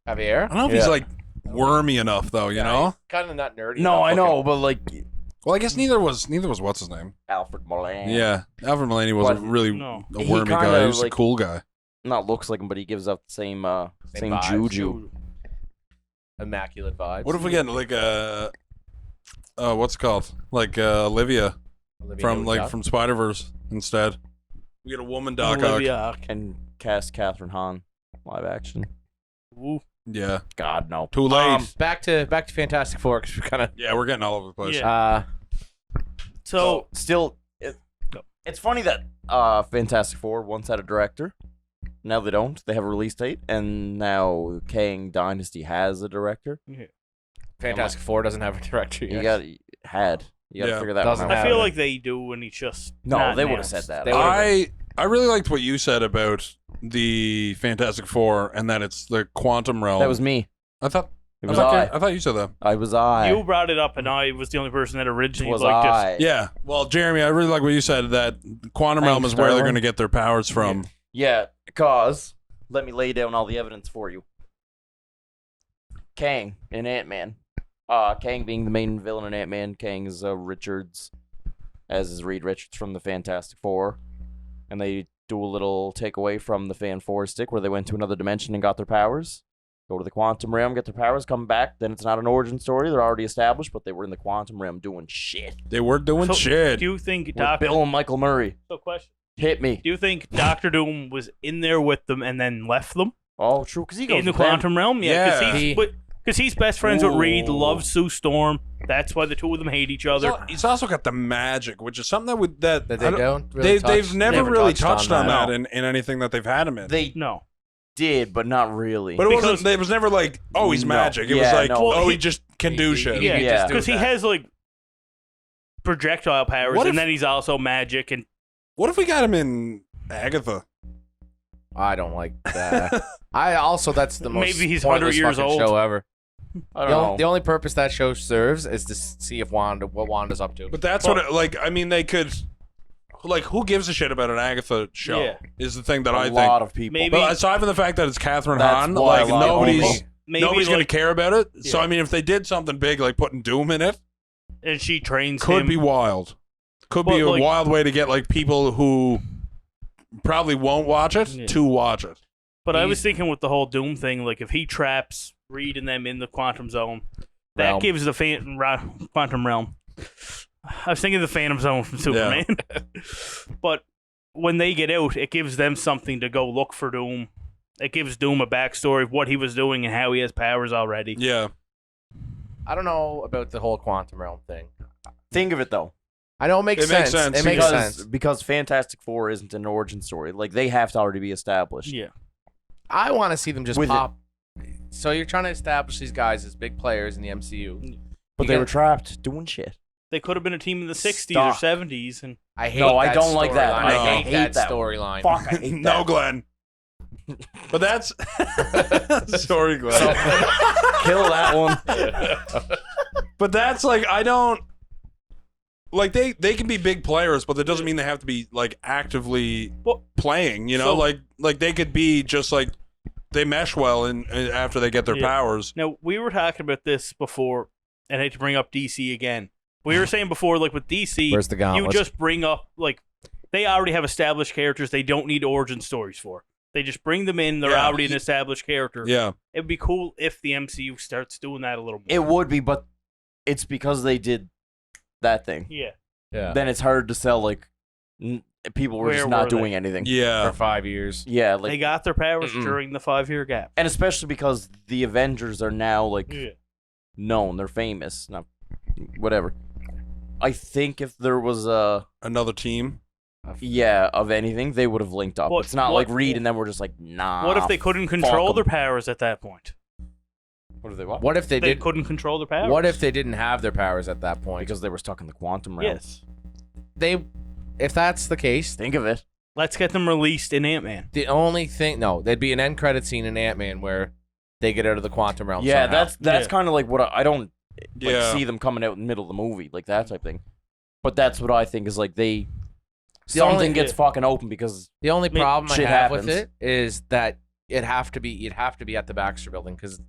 Javier. I don't know if he's like wormy enough though. You know. Kind of not nerdy. No, enough I know, looking. but like Well, I guess neither was what's his name. Alfred Molina. Yeah, Alfred Mulaney wasn't But- really No. a He wormy kinda, guy. He was a like- cool guy. Not looks like him, but he gives up the same Same vibes. juju. Immaculate vibes. What if we get like what's it called? Like Olivia Olivia from Newton-John? from Spider-Verse instead. We get a woman Doc Ock. Olivia. And cast Catherine Hahn live action. Ooh. Yeah, God no. too late. back to Fantastic Four because we're kind of Yeah, we're getting all over the place. Yeah. So Still, it's funny that Fantastic Four once had a director, Now they don't. They have a release date, and now Kang Dynasty has a director. Fantastic Four doesn't have a director yet. You gotta Yeah. figure that Doesn't one out. I feel it. like they do, and he's just No, not they would have announced. said that. They would've- I really liked what you said about the Fantastic Four and that it's the quantum realm. That was me. I thought It was I I. thought you said that. I was I. You brought it up, and I was the only person that It originally was liked I. it. Yeah. Well, Jeremy, I really like what you said that quantum realm Thanks, is where they're Sterling. going to get their powers from. Yeah, because let me lay down all the evidence for you. Kang in Ant-Man. Kang being the main villain in Ant-Man. Kang is Richards, as is Reed Richards from the Fantastic Four. And they do a little takeaway from the Fan Four stick where they went to another dimension and got their powers. Go to the quantum realm, get their powers, come back. Then it's not an origin story. They're already established, but they were in the quantum realm doing shit. They were doing So, shit. Do you think With Doctor? Bill and Michael Murray. So question: Hit me. Do you think Doctor Doom was in there with them and then left them Oh, true, because he goes in the with them. quantum realm? Yeah, Yeah. because he's best friends with Reed, Ooh. loves Sue Storm. That's why the two of them hate each other. He's also got the magic, which is something that That I they don't- don't really touch. they've never really touched on that. that in anything that they've had him in. They No, did, but not really. But it Because- wasn't. It was never like, oh, he's No. magic. It Yeah, was like, no. oh, he He- just can do shit. He Yeah. could just do because he that. has like projectile powers, What and if- then he's also magic. And What if we got him in Agatha? I don't like that. I also that's the most Maybe he's pointless 100 years fucking old. show ever. I The don't only, know. the only purpose that show serves is to see if what Wanda's up to. But that's what, I mean, they could, like, who gives a shit about an Agatha show? Yeah. Is the thing that a I think. lot of people. Maybe- But aside from the fact that it's Catherine That's Hahn, why like a lot of nobody's people- maybe gonna like, care about it. So Yeah. I mean, if they did something big like putting Doom in it, and she trains could him. be wild. Could be But, a like- wild way to get like people who probably won't watch it Yeah. to watch it. But I was thinking with the whole Doom thing, like if he traps Reed and them in the quantum zone, that Realm. gives the quantum realm. I was thinking of the Phantom Zone from Superman. But when they get out, it gives them something to go look for Doom. It gives Doom a backstory of what he was doing and how he has powers already. Yeah. I don't know about the whole quantum realm thing. Think of it though, I know it makes It makes sense. sense, It makes because sense. because Fantastic Four isn't an origin story. Like they have to already be established. Yeah. I want to see them just With it. pop. So you're trying to establish these guys as big players in the MCU. But You they get- were trapped doing shit. They could have been a team in the 60s Stop. or 70s. And I hate. No, I that don't like that. storyline. I I hate hate that that. storyline. Fuck, I hate No, that. Glenn. But that's sorry, Glenn. Kill that one. But that's like I don't like they can be big players, but that doesn't mean they have to be like actively Well, playing. You know, so- like they could be just like they mesh well in after they get their Yeah. powers. now, we were talking about this before, and I hate to bring up DC again. We were saying before, like with DC, Where's the you gauntlet? just bring up, like, they already have established characters they don't need origin stories for. They just bring them in, they're Yeah. already an established character. Yeah, It would be cool if the MCU starts doing that a little more. It would be, but it's because they did that thing. Yeah. Yeah. Then it's hard to sell. Like people were Where just not were they? doing anything. yeah. For 5 years. Yeah, They like, got their powers Mm-mm. during the 5-year gap. and especially because the Avengers are now like Yeah. known. They're famous. Not whatever. I think if there was a Another team. of anything, they would have linked up. What- It's not what- like Reed and then we're just like, nah. What if they couldn't control 'em. their powers at that point? What if they what? What if they They did? couldn't control their powers. What if they didn't have their powers at that point? Because they were stuck in the quantum realm. Yes. They, if that's the case, Think of it. Let's get them released in Ant-Man. the only thing there'd be an end credit scene in Ant-Man where they get out of the quantum realm. Yeah, somehow. that's Yeah. kind of like what I don't like Yeah. see them coming out in the middle of the movie, like that type thing. But that's what I think is like The something only- gets fucking open because the only mean, problem I shit have with happens. it is that you'd have to be at the Baxter Building because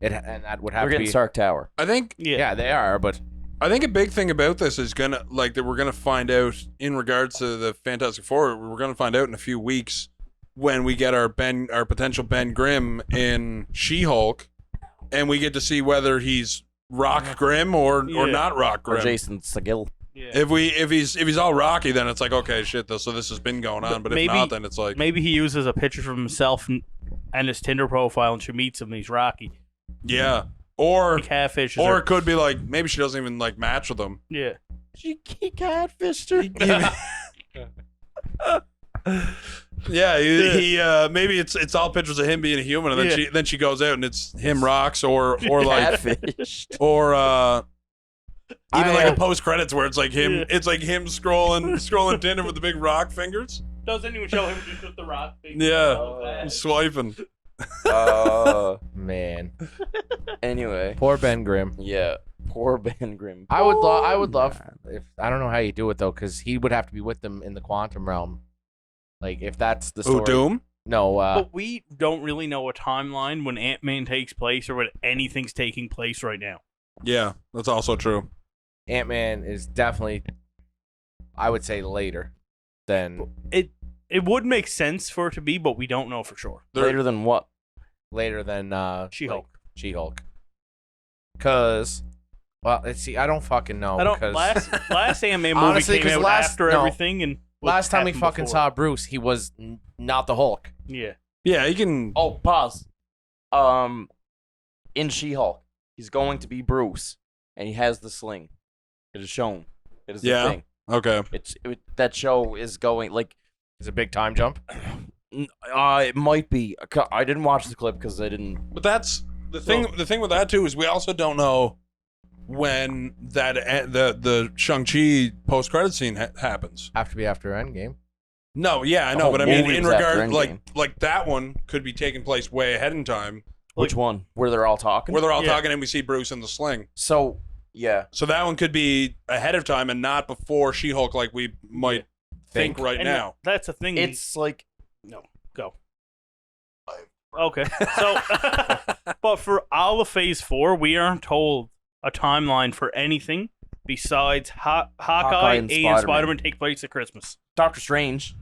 and that would have we're to getting be. Stark Tower. I think Yeah, they are, but I think a big thing about this is gonna like that we're gonna find out in regards to the Fantastic Four. We're gonna find out in a few weeks when we get our potential Ben Grimm in She-Hulk, and we get to see whether he's Rock Grimm or Yeah. not Rock Or Grimm. Jason Segel. Yeah. If he's all Rocky, then it's like okay, shit. So this has been going on. But if Maybe- not, then it's like Maybe he uses a picture of himself and his Tinder profile, and she meets him, and he's Rocky. yeah. Or He catfishes or her. it could be like maybe she doesn't even like match with him. Yeah. She catfished her. Yeah, he maybe it's all pictures of him being a human, and then she goes out and it's him rocks or like Catfish. or even like a post credits where it's like him scrolling Tinder with the big rock fingers. Doesn't even show him just with the rock thing. Yeah, swiping. Man, Anyway, poor Ben Grimm. yeah, poor Ben Grimm. I would love if I don't know how you do it though, because he would have to be with them in the quantum realm. Like if that's the story. Who, Doom? No, But we don't really know a timeline when Ant-Man takes place or when anything's taking place right now. Yeah, that's also true. Ant-Man is definitely, I would say, later than It would make sense for it to be, but we don't know for sure. Later than what? She-Hulk. She-Hulk. Because, well, let's see. I don't fucking know. I don't. because Last Ant-Man movie Honestly, came 'cause out after no. everything, and last time we happened fucking before. saw Bruce, he was not the Hulk. Yeah. Yeah, he can. Oh, pause. In She-Hulk, he's going to be Bruce, and he has the sling. It is shown. It is Yeah. the thing. Okay. That show is going like. It's a big time jump. It might be. I didn't watch the clip because I didn't. But that's the thing. The thing with that too is we also don't know when that the Shang-Chi post credit scene happens. Have to be after Endgame. No, yeah, I The know, whole but I mean, movie in was after regard Endgame. like that one could be taking place way ahead in time, Which one? Where they're all talking? where they're all Yeah. talking and we see Bruce in the sling. So yeah. So that one could be ahead of time and not before She-Hulk, like we might think right And now. that's the thing. It's like No, go. Okay, so, but for all of Phase 4, we aren't told a timeline for anything besides Hawkeye and Spider-Man take place at Christmas. Doctor Strange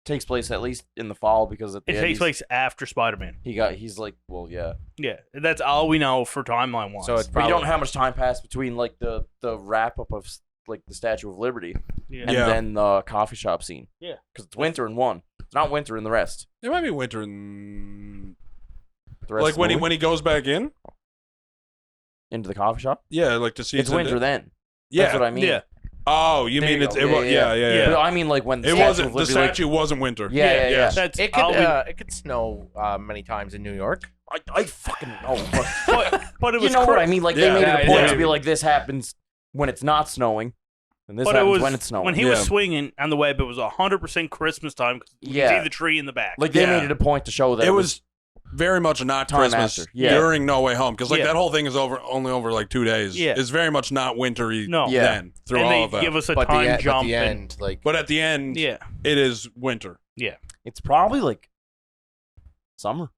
takes place at least in the fall because at the It end takes place after Spider-Man. he's like, well, yeah. Yeah, that's all we know for timeline-wise. So it's But you probably don't know how much time passed between like the wrap up of like the Statue of Liberty yeah. and Yeah. then the coffee shop scene. Yeah. Because it's winter in one. It's not winter in the rest. It might be winter in The rest like of the when he movie. when he goes back in. Into the coffee shop. Yeah, like to see It's winter then. Yeah. That's what I mean. Yeah. Oh, you There mean you it's go. it was yeah. But I mean, like when the It Statue wasn't of the Liberty, like- statue wasn't winter. Yeah. Yes. That's it all could snow many times in New York. I fucking know. but it You was know what I mean? Like they Yeah. made it a Yeah, point yeah. to be like, this happens when it's not snowing, and this But it happens was when it's snowing. when he Yeah. was swinging on the web. It was 100% Christmas time because you Yeah. can see the tree in the back. Like they Yeah. made it a point to show that It was very much not Time Christmas after, yeah. during No Way Home because like Yeah. that whole thing is only over like 2 days. Yeah. It's very much not wintry No. Yeah. then through and all they of that. give us a But time the jump. the and- end, like But at the end, yeah. it is winter. It's probably like summer,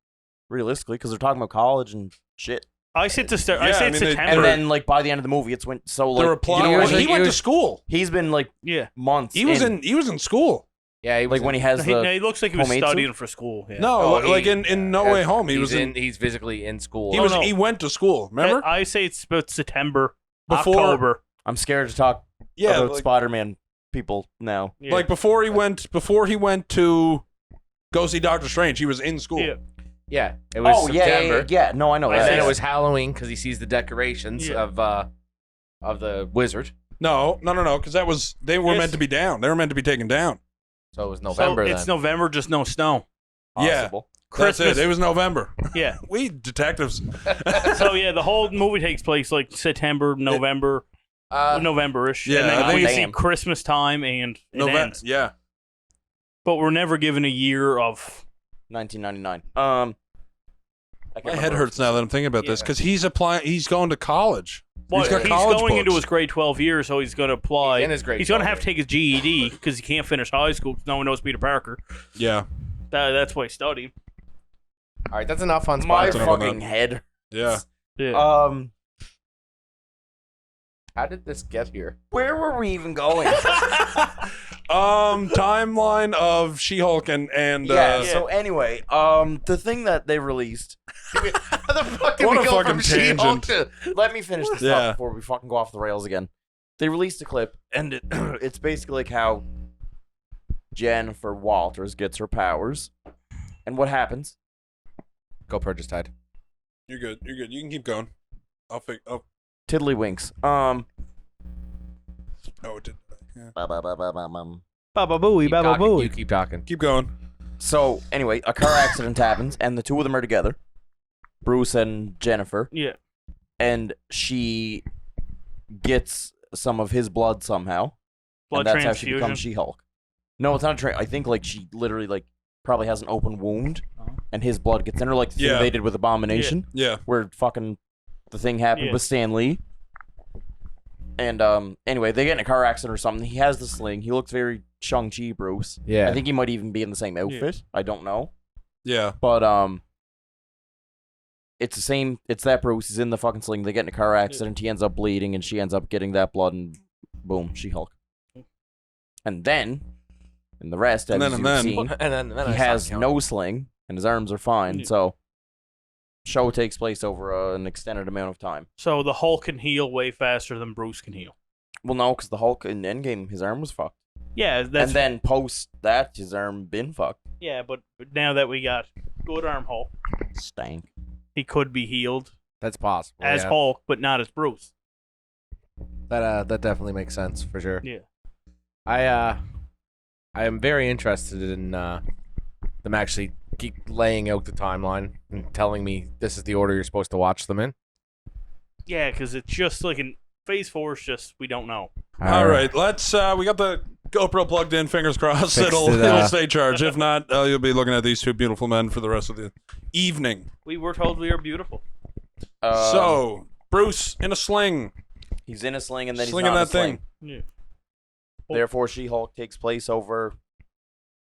realistically, because they're talking about college and shit. I said to start. Yeah, I said I mean, they- September. And then like by the end of the movie, it's went so like the reply. you know, was when he went to school. he's been like yeah. months. He was in school. yeah, he was like when he has He, the he looks like he was homemade suit? studying for school. Yeah. No, Oh, like he- in No Way Home, he he's was in. He's physically in school. He was. no. He went to school. Remember? I say it's about September, Before- October. I'm scared to talk Yeah, about like, Spider-Man people now. Yeah. like before he went to go see Doctor Strange. He was in school. Yeah. Yeah, it was Oh yeah, September. yeah. No, I know I And that. then see. it was Halloween because he sees the decorations Yeah. of the wizard. No, because that was they were Yes. meant to be down. They were meant to be taken down. So it was November So then. it's November, just no snow. Yeah. Possible. That's Christmas. it. It was November. Yeah. We detectives. So yeah, the whole movie takes place like September, November, November-ish. yeah, and then I think we it's- see Christmas time and it November. ends. Yeah. But we're never given a year of. 1999. I can't My head remember. hurts now that I'm thinking about this Yeah. because he's applying. He's going to college. Well, he's got he's college going into books. his grade 12 year, so he's going to apply. He's in his grade He's going to 12 have to take his GED because he can't finish high school because no one knows Peter Parker. Yeah. That's why he's studying. All right, that's enough on My Spider-Man. Spider-Man. fucking head. Yeah. Yeah. How did this get here? Where were we even going? Timeline of She-Hulk and yeah. So anyway, the thing that they released. How the fuck did What we a go fucking from She-Hulk tangent. to... Let me finish this Yeah. up before we fucking go off the rails again. They released a clip, and it's basically like how Jennifer Walters gets her powers, and what happens. Go purchase tide. you're good. You're good. You can keep going. I'll fix. Oh, Tiddlywinks. it did. Yeah. Baba Booey, Keep Baba talking, Booey. You keep talking. Keep going. So anyway, a car accident happens, and the two of them are together, Bruce and Jennifer, Yeah. and she gets some of his blood somehow, Blood and that's how she transfusion. becomes She-Hulk. No, it's not I think like she literally like probably has an open wound, and his blood gets in her, like the thing they did with Abomination, Yeah. where fucking the thing happened with Stan Lee. And anyway, they get in a car accident or something. He has the sling. He looks very Shang-Chi Bruce. Yeah. I think he might even be in the same outfit. I don't know. Yeah. But it's the same. It's that Bruce. He's in the fucking sling. They get in a car accident. He ends up bleeding, and she ends up getting that blood, and boom, She-Hulk. And then, in the rest, as you've seen, and then he has no sling, and his arms are fine. Yeah. So, show takes place over an extended amount of time. So the Hulk can heal way faster than Bruce can heal. Well, no, because the Hulk in Endgame, his arm was fucked. Yeah, that's And then post that, his arm been fucked. yeah, but now that we got good arm Hulk, Stank. he could be healed That's possible. as yeah. Hulk, but not as Bruce. That definitely makes sense for sure. Yeah. I am very interested in them actually keep laying out the timeline and telling me this is the order you're supposed to watch them in. Yeah, because it's just like in Phase 4 is just we don't know. All right, let's. We got the GoPro plugged in. Fingers crossed, Fixed it'll it, stay charged. If not, you'll be looking at these two beautiful men for the rest of the evening. We were told we are beautiful. So Bruce in a sling, He's in a sling, and then slinging he's not that in a sling. thing. Yeah. Therefore, She-Hulk takes place over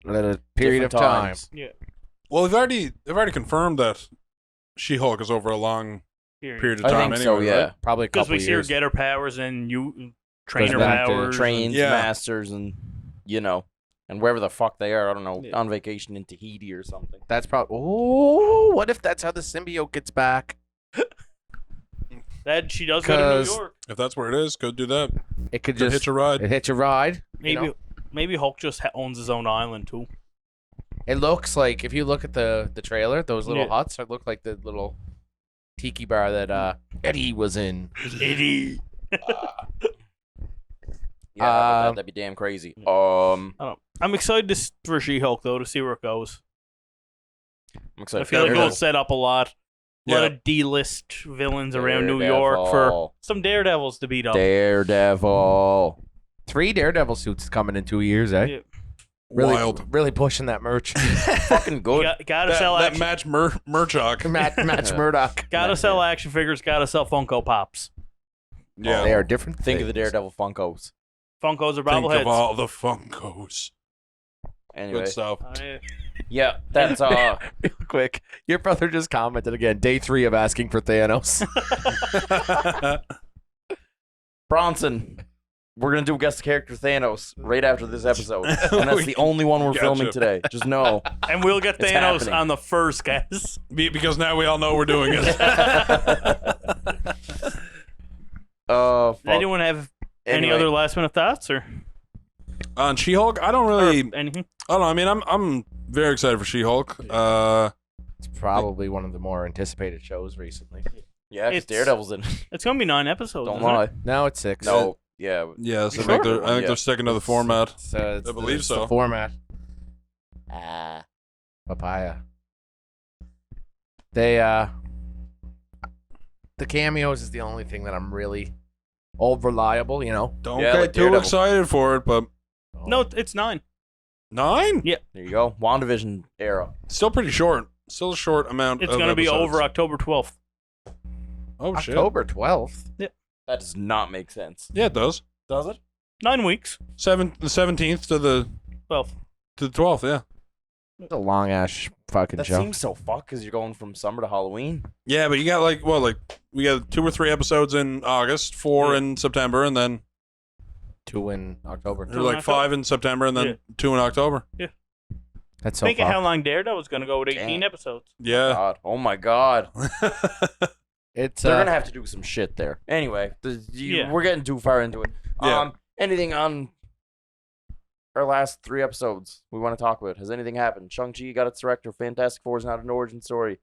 A period of different time. times. Yeah. Well, they've already confirmed that She-Hulk is over a long period of I time. think anyway, so, yeah. right? Probably a Because couple we see her years. get her powers and you train her back to powers. Trains, Yeah. masters, and, and wherever the fuck they are. I don't know, Yeah. on vacation in Tahiti or something. That's probably. Oh, what if that's how the symbiote gets back? That she does go to New 'Cause- York. If that's where it is, go do that. It could Could just hitch a ride. It hitch a ride. Maybe maybe Hulk just owns his own island too. It looks like if you look at the trailer, those little Yeah. huts look like the little tiki bar that Eddie was in. Eddie. Yeah, that'd be damn crazy. I don't know. I'm excited for She-Hulk though to see where it goes. I'm I excited. feel like Daredevil. it'll set up a lot Yeah. of D-list villains around New York for some Daredevils to beat up. Daredevil. 3 Daredevil suits coming in 2 years, eh? Yeah. Really, Wild. really pushing that merch. Fucking You good. gotta sell That action. match Murdoch. Match Murdoch. Gotta sell action figures. Gotta sell Funko Pops. Yeah. They are different. Think of the things. Daredevil Funkos. Funkos are Think of bobbleheads. all the Funkos. Anyway, Good stuff. yeah, that's Real quick, your brother just commented again. Day 3 of asking for Thanos. Bronson. We're gonna do guest character Thanos right after this episode, and that's the only one we're Gotcha. filming today. Just know. And we'll get It's Thanos happening. on the first guess. Because now we all know we're doing it. Fuck. Anyone have any Anyway. other last minute thoughts or On She-Hulk, I don't really. anything? I don't know. I mean, I'm very excited for She-Hulk. It's probably one of the more anticipated shows recently. Yeah, 'cause It's- Daredevil's in. It's gonna be 9 episodes. Don't isn't it? lie. Now it's 6. No. Yeah. yes, I You think sure? they're sticking to the format. So I believe it's so. The format. Ah. Papaya. They the cameos is the only thing that I'm really old reliable, you know. Don't Yeah, get like too Daredevil. excited for it, but No, it's 9. 9? Yeah. There you go. WandaVision era. Still pretty short. Still a short amount. It's of gonna be episodes. over October 12th. Oh shit! October 12th. That does not make sense. Yeah, it does. Does it? 9 weeks. The 17th to the 12th. 12th. Yeah. It's a long ass fucking That show. seems so fucked because you're going from summer to Halloween. Yeah, but you got we got 2 or 3 episodes in August, 4 in September, and then 2 in October. or like 5 in September, and then Yeah. 2 in October. That's so Think of far. how long Daredevil's gonna go with 18 Damn. episodes. Yeah. God. Oh my God. It's They're gonna have to do some shit there. Anyway, Yeah. we're getting too far into it. Yeah. Anything on our last 3 episodes we want to talk about? Has anything happened? Shang-Chi got its director. Fantastic Four is not an origin story.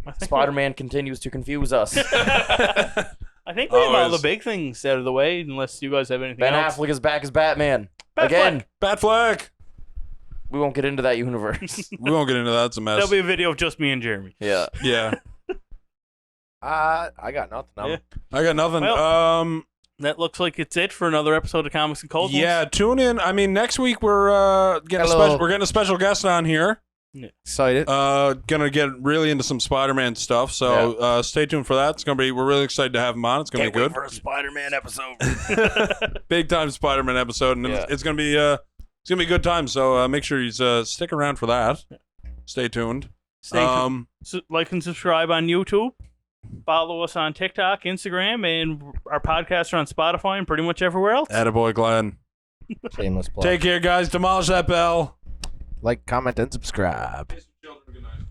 I think Spider-Man continues to confuse us. I think we have all the Always. big things out of the way, unless you guys have anything Ben else. Affleck is back as Batman. Batfleck. Again. Bat flag. We won't get into that universe. We won't get into that. It's a mess. There'll be a video of just me and Jeremy. Yeah. Yeah. I got nothing. Yeah. I got nothing. Well, that looks like it's it for another episode of Comics and Cold Ones. Yeah, tune in. I mean, next week we're getting a special guest on here. Excited. Gonna get really into some Spider-Man stuff. So stay tuned for that. We're really excited to have him on. It's gonna be good. For a Spider-Man episode. Big time Spider-Man episode, and it's gonna be a good time. So make sure you stick around for that. Stay tuned. Like and subscribe on YouTube. Follow us on TikTok, Instagram, and our podcasts are on Spotify and pretty much everywhere else. Attaboy, Glenn. Shameless plug. Take care, guys. Demolish that bell. Like, comment, and subscribe. Good night.